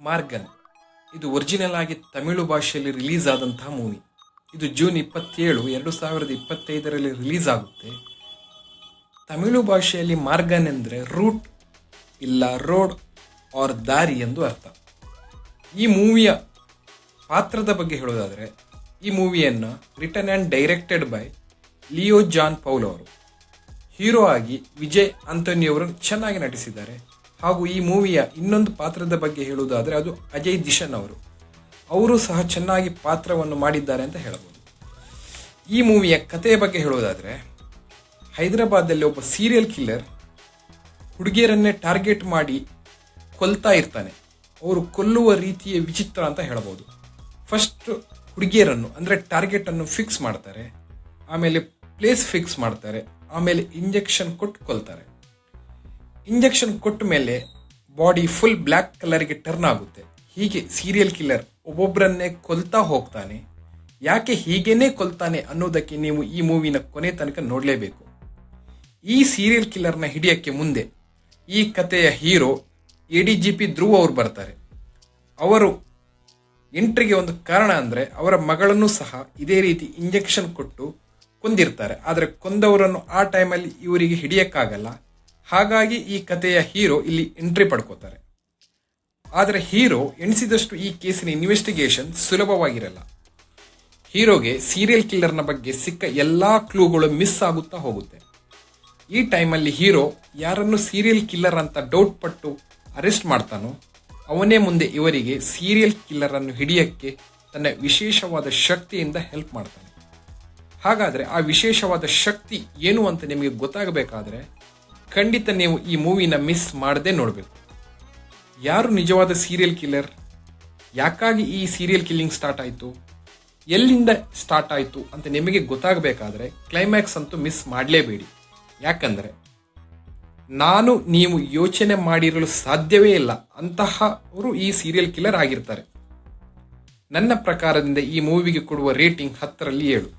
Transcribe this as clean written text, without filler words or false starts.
Morgan ಇದು original ಆಗಿ ತಮಿಳು ಭಾಷೆಯಲ್ಲಿ ರಿಲೀಸ್ ಆದಂತಹ ಮೂವಿ. ಇದು ಜೂನ್ 27, 2025ರಲ್ಲಿ ರಿಲೀಸ್ ಆಗುತ್ತೆ. ತಮಿಳು ಭಾಷೆಯಲ್ಲಿ ಮಾರ್ಗನ್ ಎಂದರೆ ರೂಟ್ ಇಲ್ಲ ರೋಡ್ ಆರ್ ದಾರಿ ಎಂದು ಅರ್ಥ. ಈ ಮೂವಿಯ ಪಾತ್ರದ ಬಗ್ಗೆ ಹೇಳೋದಾದರೆ, ಈ ಮೂವಿಯನ್ನು written and directed by Leo John Paul ಅವರು. ಹೀರೋ ಆಗಿ ವಿಜಯ್ ಆಂಟೋನಿ ಅವರು ಚೆನ್ನಾಗಿ ನಟಿಸಿದ್ದಾರೆ. ಹಾಗೂ ಈ ಮೂವಿಯ ಇನ್ನೊಂದು ಪಾತ್ರದ ಬಗ್ಗೆ ಹೇಳುವುದಾದರೆ ಅದು ಅಜಯ್ ದಿಶನ್ ಅವರು ಸಹ ಚೆನ್ನಾಗಿ ಪಾತ್ರವನ್ನು ಮಾಡಿದ್ದಾರೆ ಅಂತ ಹೇಳಬಹುದು. ಈ ಮೂವಿಯ ಕಥೆಯ ಬಗ್ಗೆ ಹೇಳುವುದಾದರೆ, ಹೈದರಾಬಾದಲ್ಲಿ ಒಬ್ಬ ಸೀರಿಯಲ್ ಕಿಲ್ಲರ್ ಹುಡುಗಿಯರನ್ನೇ ಟಾರ್ಗೆಟ್ ಮಾಡಿ ಕೊಲ್ತಾ ಇರ್ತಾನೆ. ಅವರು ಕೊಲ್ಲುವ ರೀತಿಯ ವಿಚಿತ್ರ ಅಂತ ಹೇಳಬಹುದು. ಫಸ್ಟ್ ಹುಡುಗಿಯರನ್ನು ಅಂದರೆ ಟಾರ್ಗೆಟನ್ನು ಫಿಕ್ಸ್ ಮಾಡ್ತಾರೆ, ಆಮೇಲೆ ಪ್ಲೇಸ್ ಫಿಕ್ಸ್ ಮಾಡ್ತಾರೆ, ಆಮೇಲೆ ಇಂಜೆಕ್ಷನ್ ಕೊಟ್ಟು ಕೊಲ್ತಾರೆ. ಇಂಜೆಕ್ಷನ್ ಕೊಟ್ಟ ಮೇಲೆ ಬಾಡಿ ಫುಲ್ ಬ್ಲ್ಯಾಕ್ ಕಲರ್ಗೆ ಟರ್ನ್ ಆಗುತ್ತೆ. ಹೀಗೆ ಸೀರಿಯಲ್ ಕಿಲ್ಲರ್ ಒಬ್ಬೊಬ್ಬರನ್ನೇ ಕೊಲ್ತಾ ಹೋಗ್ತಾನೆ. ಯಾಕೆ ಹೀಗೇನೆ ಕೊಲ್ತಾನೆ ಅನ್ನೋದಕ್ಕೆ ನೀವು ಈ ಮೂವಿನ ಕೊನೆ ತನಕ ನೋಡಲೇಬೇಕು. ಈ ಸೀರಿಯಲ್ ಕಿಲ್ಲರ್ನ ಹಿಡಿಯಕ್ಕೆ ಮುಂದೆ ಈ ಕಥೆಯ ಹೀರೋ ADGP ಧ್ರುವ ಅವರು ಬರ್ತಾರೆ. ಅವರು ಎಂಟ್ರಿಗೆ ಒಂದು ಕಾರಣ ಅಂದರೆ ಅವರ ಮಗಳನ್ನು ಸಹ ಇದೇ ರೀತಿ ಇಂಜೆಕ್ಷನ್ ಕೊಟ್ಟು ಕೊಂದಿರ್ತಾರೆ. ಆದರೆ ಕೊಂದವರನ್ನು ಆ ಟೈಮಲ್ಲಿ ಇವರಿಗೆ ಹಿಡಿಯಕ್ಕಾಗಲ್ಲ. ಹಾಗಾಗಿ ಈ ಕಥೆಯ ಹೀರೋ ಇಲ್ಲಿ ಎಂಟ್ರಿ ಪಡ್ಕೋತಾರೆ. ಆದರೆ ಹೀರೋ ಎಣಿಸಿದಷ್ಟು ಈ ಕೇಸಿನ ಇನ್ವೆಸ್ಟಿಗೇಷನ್ ಸುಲಭವಾಗಿರಲ್ಲ. ಹೀರೋಗೆ ಸೀರಿಯಲ್ ಕಿಲ್ಲರ್ನ ಬಗ್ಗೆ ಸಿಕ್ಕ ಎಲ್ಲಾ ಕ್ಲೂಗಳು ಮಿಸ್ ಆಗುತ್ತಾ ಹೋಗುತ್ತೆ. ಈ ಟೈಮಲ್ಲಿ ಹೀರೋ ಯಾರನ್ನು ಸೀರಿಯಲ್ ಕಿಲ್ಲರ್ ಅಂತ ಡೌಟ್ ಪಟ್ಟು ಅರೆಸ್ಟ್ ಮಾಡ್ತಾನೋ ಅವನೇ ಮುಂದೆ ಇವರಿಗೆ ಸೀರಿಯಲ್ ಕಿಲ್ಲರ್ ಅನ್ನು ಹಿಡಿಯಕ್ಕೆ ತನ್ನ ವಿಶೇಷವಾದ ಶಕ್ತಿಯಿಂದ ಹೆಲ್ಪ್ ಮಾಡ್ತಾನೆ. ಹಾಗಾದರೆ ಆ ವಿಶೇಷವಾದ ಶಕ್ತಿ ಏನು ಅಂತ ನಿಮಗೆ ಗೊತ್ತಾಗಬೇಕಾದ್ರೆ ಖಂಡಿತ ನೀವು ಈ ಮೂವಿನ ಮಿಸ್ ಮಾಡದೆ ನೋಡಬೇಕು. ಯಾರು ನಿಜವಾದ ಸೀರಿಯಲ್ ಕಿಲ್ಲರ್, ಯಾಕಾಗಿ ಈ ಸೀರಿಯಲ್ ಕಿಲ್ಲಿಂಗ್ ಸ್ಟಾರ್ಟ್ ಆಯಿತು, ಎಲ್ಲಿಂದ ಸ್ಟಾರ್ಟ್ ಆಯಿತು ಅಂತ ನಿಮಗೆ ಗೊತ್ತಾಗಬೇಕಾದ್ರೆ ಕ್ಲೈಮ್ಯಾಕ್ಸ್ ಅಂತೂ ಮಿಸ್ ಮಾಡಲೇಬೇಡಿ. ಯಾಕಂದರೆ ನೀವು ಯೋಚನೆ ಮಾಡಿರಲು ಸಾಧ್ಯವೇ ಇಲ್ಲ ಅಂತಹವರು ಈ ಸೀರಿಯಲ್ ಕಿಲ್ಲರ್ ಆಗಿರ್ತಾರೆ. ನನ್ನ ಪ್ರಕಾರದಿಂದ ಈ ಮೂವಿಗೆ ಕೊಡುವ ರೇಟಿಂಗ್ 10ರಲ್ಲಿ 7.